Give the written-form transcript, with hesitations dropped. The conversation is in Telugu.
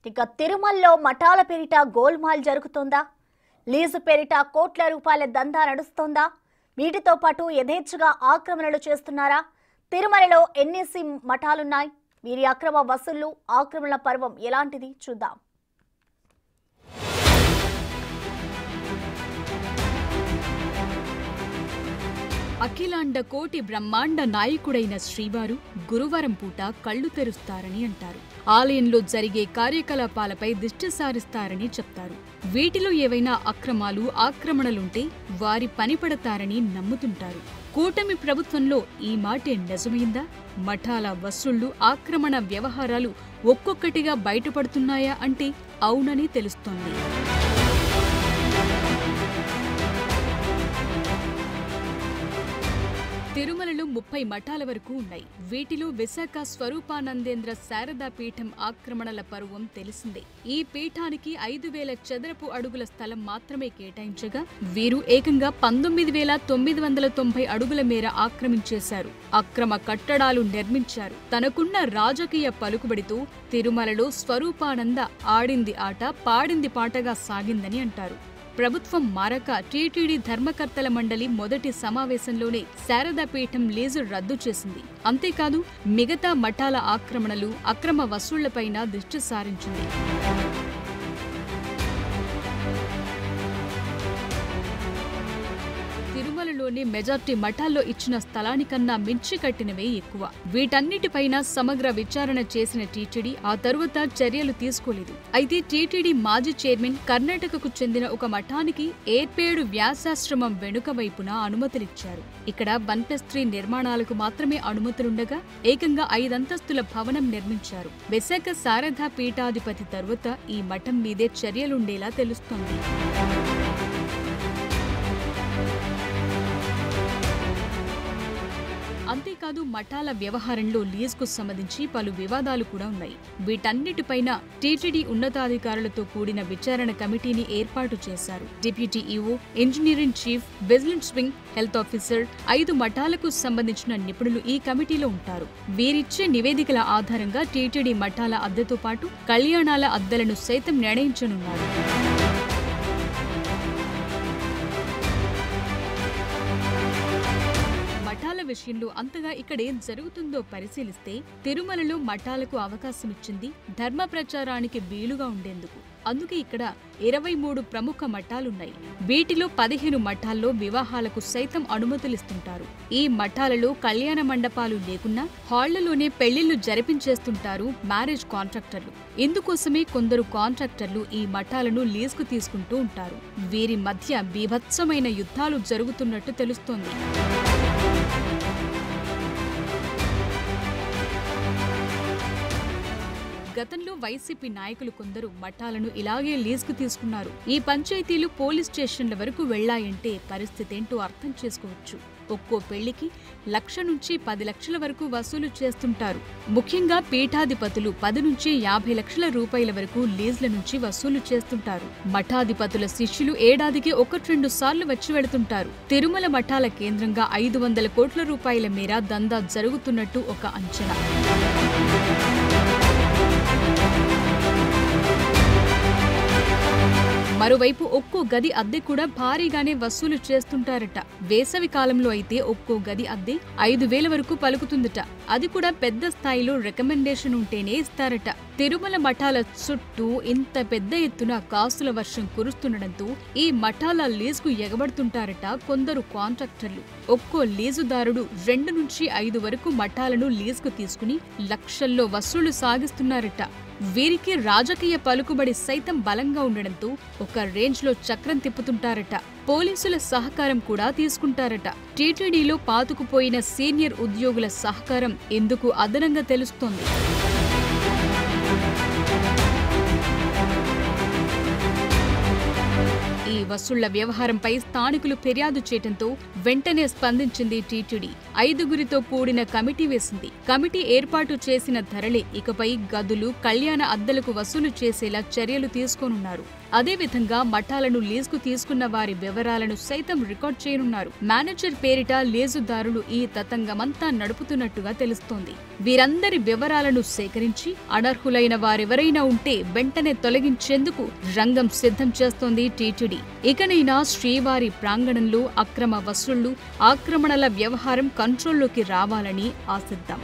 ఇక తిరుమలలో మఠాల పేరిట గోల్మాల్ జరుగుతోందా? లీజు పేరిట కోట్ల రూపాయల దందా నడుస్తోందా? వీటితో పాటు యథేచ్ఛగా ఆక్రమణలు చేస్తున్నారా? తిరుమలలో ఎన్నిసి మఠాలున్నాయి? వీరి అక్రమ వసూళ్లు, ఆక్రమణ పర్వం ఎలాంటిది చూద్దాం. అఖిలాండ కోటి బ్రహ్మాండ నాయకుడైన శ్రీవారు గురువారం పూట కళ్లు తెరుస్తారని అంటారు. ఆలయంలో జరిగే కార్యకలాపాలపై దృష్టి సారిస్తారని చెప్తారు. వీటిలో ఏవైనా అక్రమాలు, ఆక్రమణలుంటే వారి పనిపడతారని నమ్ముతుంటారు. కూటమి ప్రభుత్వంలో ఈ మాటే నిజమైందా? మఠాల వసూళ్లు, ఆక్రమణ వ్యవహారాలు ఒక్కొక్కటిగా బయటపడుతున్నాయా అంటే అవునని తెలుస్తోంది. తిరుమలలో 30 మఠాల వరకు ఉన్నాయి. వీటిలో విశాఖ స్వరూపానందేంద్ర శారదా పీఠం ఆక్రమణల పర్వం తెలిసిందే. ఈ పీఠానికి 5,000 చదరపు అడుగుల స్థలం మాత్రమే కేటాయించగా వీరు ఏకంగా 19,990 అడుగుల మేర ఆక్రమించేశారు. అక్రమ కట్టడాలు నిర్మించారు. తనకున్న రాజకీయ పలుకుబడితో తిరుమలలో స్వరూపానంద ఆడింది ఆట, పాడింది పాటగా సాగిందని అంటారు. ప్రభుత్వం మారక టీటీడీ ధర్మకర్తల మండలి మొదటి సమావేశంలోనే శారదాపీఠం లీజు రద్దు చేసింది. అంతేకాదు మిగతా మఠాల ఆక్రమణలు, అక్రమ వసూళ్లపైన దృష్టి సారించింది. తిరుమలలోని మెజార్టీ మఠాల్లో ఇచ్చిన స్థలానికన్నా మించి కట్టినవే ఎక్కువ. వీటన్నిటిపైన సమగ్ర విచారణ చేసిన టీటీడీ ఆ తరువాత చర్యలు తీసుకోలేదు. అయితే టీటీడీ మాజీ చైర్మన్ కర్ణాటకకు చెందిన ఒక మఠానికి ఏర్పేడు వ్యాసాశ్రమం వెనుక వైపున అనుమతులిచ్చారు. ఇక్కడ 1+3 నిర్మాణాలకు మాత్రమే అనుమతులుండగా ఏకంగా 5 అంతస్తుల భవనం నిర్మించారు. విశాఖ శారదా పీఠాధిపతి తరువాత ఈ మఠం మీదే చర్యలుండేలా తెలుస్తోంది. అంతేకాదు మఠాల వ్యవహారంలో లీజుకు సంబంధించి పలు వివాదాలు కూడా ఉన్నాయి. వీటన్నిటిపైన టీటీడీ ఉన్నతాధికారులతో కూడిన విచారణ కమిటీని ఏర్పాటు చేశారు. Deputy EO, engineering chief, vigilance wing, health officer, 5 మఠాలకు సంబంధించిన నిపుణులు ఈ కమిటీలో ఉంటారు. వీరిచ్చే నివేదికల ఆధారంగా టీటీడీ మఠాల అద్దెతో పాటు కళ్యాణాల అద్దెలను సైతం నిర్ణయించనున్నారు. విషయంలో అంతగా ఇక్కడేం జరుగుతుందో పరిశీలిస్తే తిరుమలలో మఠాలకు అవకాశమిచ్చింది ధర్మ ప్రచారానికి వీలుగా ఉండేందుకు. అందుకే ఇక్కడ 23 ప్రముఖ మఠాలున్నాయి. వీటిలో 15 మఠాల్లో వివాహాలకు సైతం అనుమతులిస్తుంటారు. ఈ మఠాలలో కళ్యాణ మండపాలు లేకున్నా హాళ్లలోనే పెళ్లిళ్లు జరిపించేస్తుంటారు మ్యారేజ్ కాంట్రాక్టర్లు. ఇందుకోసమే కొందరు కాంట్రాక్టర్లు ఈ మఠాలను లీజుకు తీసుకుంటూ ఉంటారు. వీరి మధ్య బీభత్సమైన యుద్ధాలు జరుగుతున్నట్టు తెలుస్తోంది. గతంలో వైసీపీ నాయకులు కొందరు మఠాలను ఇలాగే లీజుకు తీసుకున్నారు. ఈ పంచాయతీలు పోలీస్ స్టేషన్ల వరకు వెళ్లాయంటే పరిస్థితేంటో అర్థం చేసుకోవచ్చు. ఒక్కో పెళ్లికి 1,00,000 నుంచి 10 లక్షల వరకు వసూలు చేస్తుంటారు. ముఖ్యంగా పీఠాధిపతులు 10 నుంచి 50 లక్షల రూపాయల వరకు లీజుల నుంచి వసూలు చేస్తుంటారు. మఠాధిపతుల శిష్యులు ఏడాదికి 1-2 సార్లు వచ్చి వెళుతుంటారు. తిరుమల మఠాల కేంద్రంగా 500 కోట్ల రూపాయల మేర దందా జరుగుతున్నట్టు ఒక అంచనా. మరోవైపు ఒక్కో గది అద్దె కూడా భారీగానే వసూలు చేస్తుంటారట. వేసవి కాలంలో అయితే ఒక్కో గది అద్దె 5,000 వరకు పలుకుతుందట. అది కూడా పెద్ద స్థాయిలో రికమెండేషన్ ఉంటేనే ఇస్తారట. తిరుమల మఠాల చుట్టూ ఇంత పెద్ద ఎత్తున కాసుల వర్షం కురుస్తుండటంతో ఈ మఠాల లీజుకు ఎగబడుతుంటారట కొందరు కాంట్రాక్టర్లు. ఒక్కో లీజుదారుడు 2 నుంచి 5 వరకు మఠాలను లీజుకు తీసుకుని లక్షల్లో వసూలు సాగిస్తున్నారట. వీరికి రాజకీయ పలుకుబడి సైతం బలంగా ఉండడంతో ఒక రేంజ్లో చక్రం తిప్పుతుంటారట. పోలీసుల సహకారం కూడా తీసుకుంటారట. టీటీడీలో పాతుకుపోయిన సీనియర్ ఉద్యోగుల సహకారం ఎందుకు అదనంగా తెలుస్తోంది. ఈ వసూళ్ల వ్యవహారంపై స్థానికులు ఫిర్యాదు చేయడంతో వెంటనే స్పందించింది టీటీడీ. 5గురితో కూడిన కమిటీ వేసింది. కమిటీ ఏర్పాటు చేసిన ధరలే ఇకపై గదులు, కళ్యాణ అద్దెలకు వసూలు చేసేలా చర్యలు తీసుకోనున్నారు. అదేవిధంగా మఠాలను లీజుకు తీసుకున్న వారి వివరాలను సైతం రికార్డ్ చేయనున్నారు. మేనేజర్ పేరిట లీజుదారులు ఈ తతంగమంతా నడుపుతున్నట్టుగా తెలుస్తోంది. వీరందరి వివరాలను సేకరించి అనర్హులైన వారెవరైనా ఉంటే వెంటనే తొలగించేందుకు రంగం సిద్ధం చేస్తోంది టీటీడీ. ఇకనైనా శ్రీవారి ప్రాంగణంలో అక్రమ వసూళ్లు, ఆక్రమణల వ్యవహారం కంట్రోల్లోకి రావాలని ఆశిద్దాం.